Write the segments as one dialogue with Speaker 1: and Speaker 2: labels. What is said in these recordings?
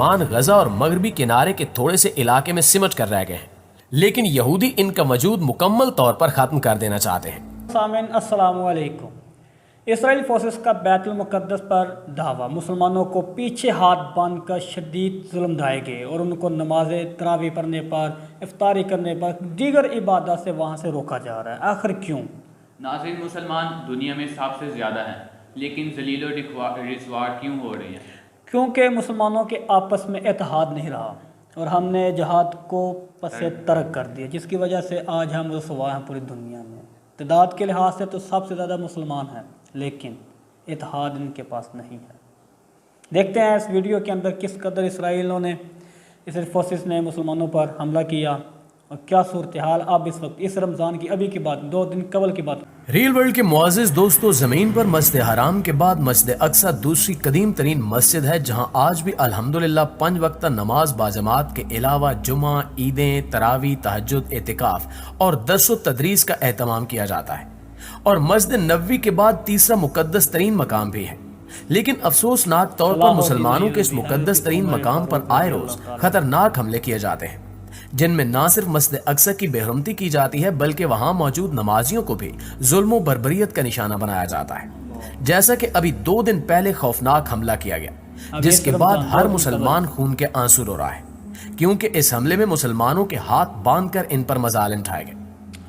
Speaker 1: غزہ اور مغربی کنارے کے تھوڑے سے علاقے میں سمٹ کر رہ گئے ہیں، لیکن یہودی ان کا وجود مکمل طور پر ختم کر دینا چاہتے ہیں۔
Speaker 2: سامعین السلام علیکم۔ اسرائیلی فورسز کا بیت المقدس پر دعویٰ، مسلمانوں کو پیچھے ہاتھ باندھ کر شدید ظلم ڈھائے گئے اور ان کو نماز تراویح پڑھنے پر، افطاری کرنے پر، دیگر عبادات سے وہاں سے روکا جا رہا ہے۔ آخر کیوں؟
Speaker 3: ناظرین، مسلمان دنیا میں سب سے زیادہ ہیں، لیکن ذلیل و رسوا کیوں ہو رہے ہیں؟
Speaker 2: کیونکہ مسلمانوں کے آپس میں اتحاد نہیں رہا اور ہم نے جہاد کو پس ترک کر دیا، جس کی وجہ سے آج ہم رسوا ہیں پوری دنیا میں۔ تعداد کے لحاظ سے تو سب سے زیادہ مسلمان ہیں، لیکن اتحاد ان کے پاس نہیں ہے۔ دیکھتے ہیں اس ویڈیو کے اندر کس قدر اسرائیلی فورسز نے مسلمانوں پر حملہ کیا اور کیا صورتحال اب اس وقت اس رمضان کی ابھی کی بات 2 دن قبل کی بات۔
Speaker 1: ریل ورلڈ کے معزز دوستو، زمین پر مسجد حرام کے بعد مسجد اقصی دوسری قدیم ترین مسجد ہے جہاں آج بھی الحمدللہ 5 وقتہ نماز باجماعت کے علاوہ جمعہ، عیدیں، تراویح، تہجد، اعتکاف اور درس و تدریس کا اہتمام کیا جاتا ہے، اور مسجد نبوی کے بعد تیسرا مقدس ترین مقام بھی ہے۔ لیکن افسوسناک طور پر مسلمانوں کے اس مقدس ترین مقام پر آئے روز خطرناک حملے کیے جاتے ہیں، جن میں نہ صرف مسجد اقصی کی بے حرمتی کی جاتی ہے بلکہ وہاں موجود نمازیوں کو بھی ظلم و بربریت کا نشانہ بنایا جاتا ہے، جیسا کہ ابھی 2 دن پہلے خوفناک حملہ کیا گیا، جس کے بعد ہر مسلمان خون کے آنسو رو رہا ہے، کیونکہ اس حملے میں مسلمانوں کے ہاتھ باندھ کر ان پر مظالم ڈھائے گئے۔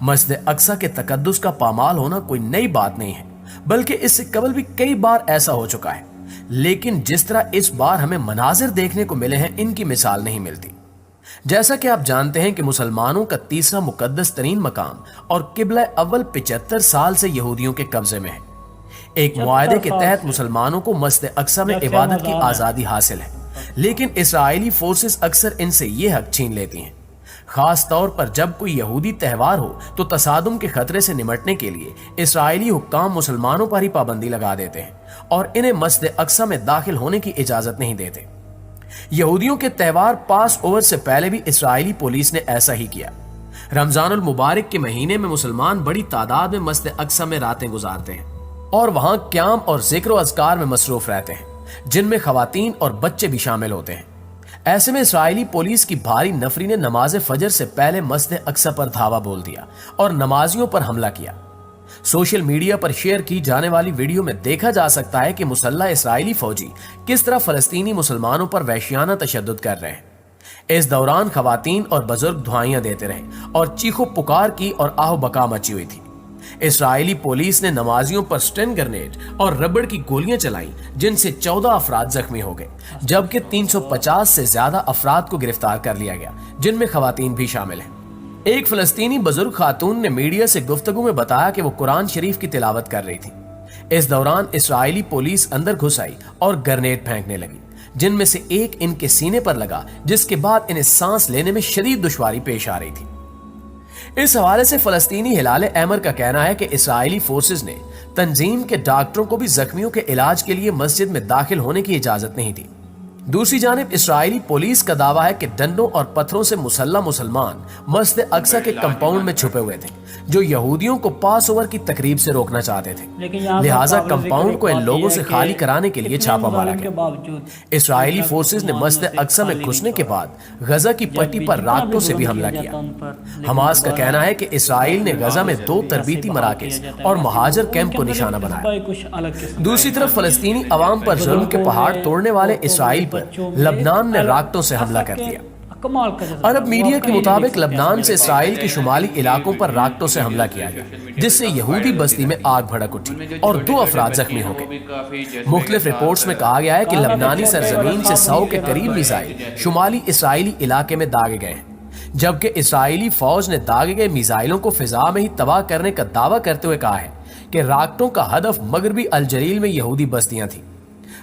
Speaker 1: مسجد اقصی کے تقدس کا پامال ہونا کوئی نئی بات نہیں ہے، بلکہ اس سے قبل بھی کئی بار ایسا ہو چکا ہے، لیکن جس طرح اس بار ہمیں مناظر دیکھنے کو ملے ہیں ان کی مثال نہیں ملتی۔ جیسا کہ آپ جانتے ہیں کہ مسلمانوں کا تیسرا مقدس ترین مقام اور قبلہ اول 75 سال سے یہودیوں کے قبضے میں ہے۔ ایک معاہدے کے تحت مسلمانوں کو مسجد اقصی میں عبادت کی آزادی حاصل ہے، لیکن اسرائیلی فورسز اکثر ان سے یہ حق چھین لیتی ہیں۔ خاص طور پر جب کوئی یہودی تہوار ہو تو تصادم کے خطرے سے نمٹنے کے لیے اسرائیلی حکام مسلمانوں پر ہی پابندی لگا دیتے ہیں اور انہیں مسجد اقصی میں داخل ہونے کی اجازت نہیں دیتے۔ یہودیوں کے تہوار پاس اوور سے پہلے بھی اسرائیلی پولیس نے ایسا ہی کیا۔ رمضان المبارک کے مہینے میں مسلمان بڑی تعداد میں مسجد اقصی میں راتیں گزارتے ہیں اور وہاں قیام اور ذکر و اذکار میں مصروف رہتے ہیں، جن میں خواتین اور بچے بھی شامل ہوتے ہیں۔ ایسے میں اسرائیلی پولیس کی بھاری نفری نے نماز فجر سے پہلے مسجد اقصی پر دھاوا بول دیا اور نمازیوں پر حملہ کیا۔ سوشل میڈیا پر شیئر کی جانے والی ویڈیو میں دیکھا جا سکتا ہے کہ مسلح اسرائیلی فوجی کس طرح فلسطینی مسلمانوں پر وحشیانہ تشدد کر رہے ہیں۔ اس دوران خواتین اور بزرگ دعائیاں دیتے رہے اور چیخو پکار کی اور آہو بکا مچی ہوئی تھی۔ اسرائیلی پولیس نے نمازیوں پر سٹن گرنیڈ اور ربڑ کی گولیاں چلائیں، جن سے 14 افراد زخمی ہو گئے، جبکہ 350 سے زیادہ افراد کو گرفتار کر لیا گیا، جن میں خواتین بھی شامل ہیں۔ ایک فلسطینی بزرگ خاتون نے میڈیا سے گفتگو میں بتایا کہ وہ قرآن شریف کی تلاوت کر رہی تھی۔ اس دوران اسرائیلی پولیس اندر گھس آئی اور گرنیڈ پھینکنے لگی، جن میں سے ایک ان کے سینے پر لگا، جس کے بعد انہیں سانس لینے میں شدید دشواری پیش آ رہی تھی۔ اس حوالے سے فلسطینی ہلال احمر کا کہنا ہے کہ اسرائیلی فورسز نے تنظیم کے ڈاکٹروں کو بھی زخمیوں کے علاج کے لیے مسجد میں داخل ہونے کی اجازت نہیں دی۔ دوسری جانب اسرائیلی پولیس کا دعویٰ ہے کہ ڈنڈوں اور پتھروں سے مسلح مسلمان مسجد اقصی کے کمپاؤنڈ میں چھپے ہوئے تھے، جو یہودیوں کو پاس اوور کی تقریب سے روکنا چاہتے تھے، لہٰذا کمپاؤنڈ کو ان لوگوں سے خالی کرانے کے لیے چھاپا مارا گیا۔ اسرائیلی فورسز نے مسجد اقصی میں گھسنے کے بعد غزہ کی پٹی پر راکٹوں سے بھی حملہ کیا۔ حماس کا کہنا ہے کہ اسرائیل نے غزہ میں 2 تربیتی مراکز اور مہاجر کیمپ کو نشانہ بنایا۔ دوسری طرف فلسطینی عوام پر ظلم کے پہاڑ توڑنے والے اسرائیل پر لبنان نے راکٹوں سے حملہ کر دیا۔ عرب میڈیا کے مطابق لبنان سے اسرائیل کے شمالی علاقوں پر راکٹوں سے حملہ کیا گیا، جس سے یہودی بستی میں آگ بھڑک اٹھی اور 2 افراد زخمی ہو گئے۔ مختلف رپورٹس میں کہا گیا ہے کہ لبنانی سرزمین سے 100 کے قریب میزائل شمالی اسرائیلی علاقے میں داغے گئے ہیں، جبکہ اسرائیلی فوج نے داغے گئے میزائلوں کو فضا میں ہی تباہ کرنے کا دعویٰ کرتے ہوئے کہا ہے کہ راکٹوں کا ہدف مغربی الجلیل میں یہودی بستیاں تھیں۔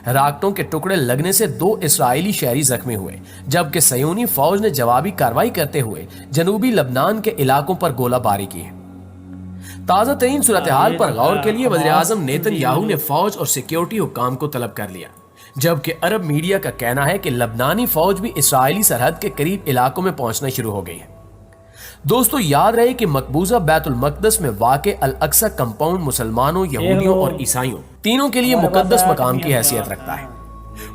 Speaker 1: راکٹوں کے ٹکڑے لگنے سے 2 اسرائیلی شہری زخمی ہوئے، جبکہ صہیونی فوج نے جوابی کارروائی کرتے ہوئے جنوبی لبنان کے علاقوں پر گولہ باری کی ہے۔ تازہ ترین صورتحال پر غور کے لیے وزیر اعظم نیتن یاہو نے فوج اور سیکیورٹی حکام کو طلب کر لیا، جبکہ عرب میڈیا کا کہنا ہے کہ لبنانی فوج بھی اسرائیلی سرحد کے قریب علاقوں میں پہنچنا شروع ہو گئی ہے۔ دوستو، یاد رہے کہ مقبوضہ بیت المقدس میں واقع الاقصی کمپاؤنڈ مسلمانوں، یہودیوں اور عیسائیوں تینوں کے لیے مقدس مقام کی حیثیت رکھتا ہے،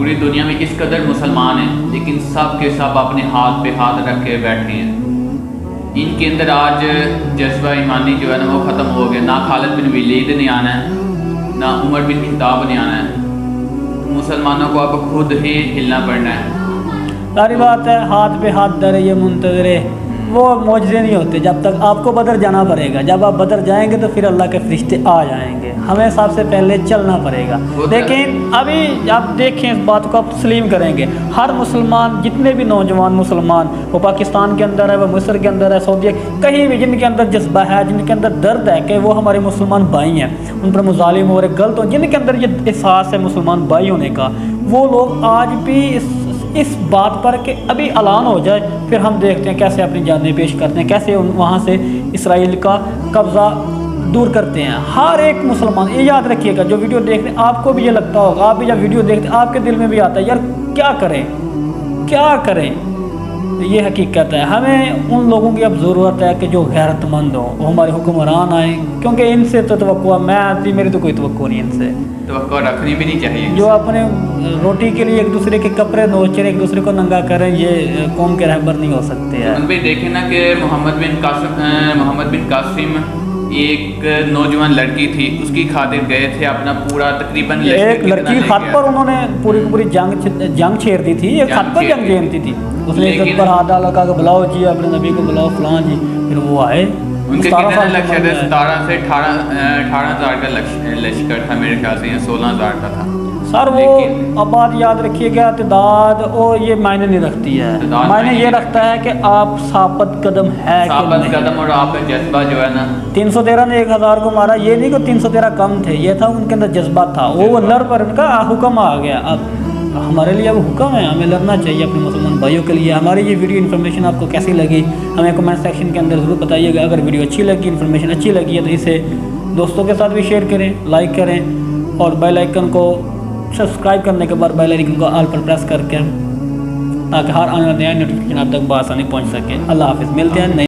Speaker 3: پوری دنیا میں اس قدر مسلمان ہیں لیکن سب کے سب اپنے ہاتھ پہ ہاتھ رکھ کے بیٹھے ہیں. ان کے اندر آج جذبہ ایمانی جو ہے نا وہ ختم ہو گیا. نہ خالد بن ولید نے آنا ہے, نہ عمر بن خطاب نے آنا ہے. مسلمانوں کو اب خود ہی ہلنا پڑنا ہے.
Speaker 2: ساری بات ہے, ہاتھ پہ ہاتھ درے یہ منتظر, وہ معجزے نہیں ہوتے جب تک آپ کو بدر جانا پڑے گا. جب آپ بدر جائیں گے تو پھر اللہ کے فرشتے آ جائیں گے. ہمیں سب سے پہلے چلنا پڑے گا. لیکن ابھی آپ دیکھیں اس بات کو, آپ تسلیم کریں گے ہر مسلمان, جتنے بھی نوجوان مسلمان, وہ پاکستان کے اندر ہے, وہ مصر کے اندر ہے, سعودیہ, کہیں بھی جن کے اندر جذبہ ہے, جن کے اندر درد ہے کہ وہ ہمارے مسلمان بھائی ہیں, ان پر مظالم ہو رہے, غلط ہو, جن کے اندر یہ احساس ہے مسلمان بھائی ہونے کا, وہ لوگ آج بھی اس بات پر کہ ابھی اعلان ہو جائے پھر ہم دیکھتے ہیں کیسے اپنی جانیں پیش کرتے ہیں, کیسے وہاں سے اسرائیل کا قبضہ دور کرتے ہیں. ہر ایک مسلمان یہ یاد رکھیے گا, جو ویڈیو دیکھتے ہیں آپ کو بھی یہ لگتا ہوگا, آپ بھی جب ویڈیو دیکھتے ہیں آپ کے دل میں بھی آتا ہے یار کیا کریں کیا کریں. یہ حقیقت ہے. ہمیں ان لوگوں کی اب ضرورت ہے کہ جو غیرت مند ہوں, وہ ہمارے حکمران آئیں, کیونکہ ان سے تو توقع میری تو کوئی توقع نہیں ان سے.
Speaker 3: توقع رکھنی بھی نہیں چاہیے.
Speaker 2: جو اپنے روٹی کے لیے ایک دوسرے کے کپڑے نوچ رہے, ایک دوسرے کو ننگا کریں, یہ قوم کے رہبر نہیں ہو سکتے ہیں.
Speaker 3: ان پہ دیکھیں نا کہ محمد بن قاسم ایک نوجوان لڑکی تھی, اس کی خاطر گئے تھے اپنا پورا تقریباً
Speaker 2: ایک لڑکی خط پر انہوں نے پوری جنگ چھیڑ دی تھی, ایک خط پر جنگ جیمتی تھی. اس نے عزت پر ہاتھ ڈالا, کہا کہ بلاؤ جی اپنے نبی کو بلاؤ فلاں جی, پھر وہ آئے.
Speaker 3: ان کے کتنے لشکر تھے؟ 17 سے 18,000 کا لشکر تھا میرے خیال سے, یا 16,000 کا تھا.
Speaker 2: سر وہ اب بات یاد رکھیے گا, تعداد اور یہ معنی نہیں رکھتی ہے. معنی یہ رکھتا ہے کہ آپ ثابت قدم ہے,
Speaker 3: ثابت قدم, اور آپ کا جذبہ جو ہے نا.
Speaker 2: 313 نے 1000 کو مارا, یہ نہیں کہ 313 کم تھے, یہ تھا ان کے اندر جذبہ تھا, وہ لڑ پر ان کا حکم آ گیا. اب ہمارے لیے اب حکم ہے, ہمیں لڑنا چاہیے اپنے مسلمان بھائیوں کے لیے. ہماری یہ ویڈیو انفارمیشن آپ کو کیسی لگی ہمیں کمنٹ سیکشن کے اندر ضرور بتائیے گا. اگر ویڈیو اچھی لگی, انفارمیشن اچھی لگی ہے تو اسے دوستوں کے ساتھ بھی شیئر کریں, لائک کریں, اور بیل آئیکن کو سبسکرائب کرنے کے بعد بیل آئیکن کو آل پر پریس کر کے, تاکہ ہر آنے والا نیا نوٹیفیکیشن آپ تک بآسانی پہنچ سکے. اللہ حافظ, ملتے ہیں.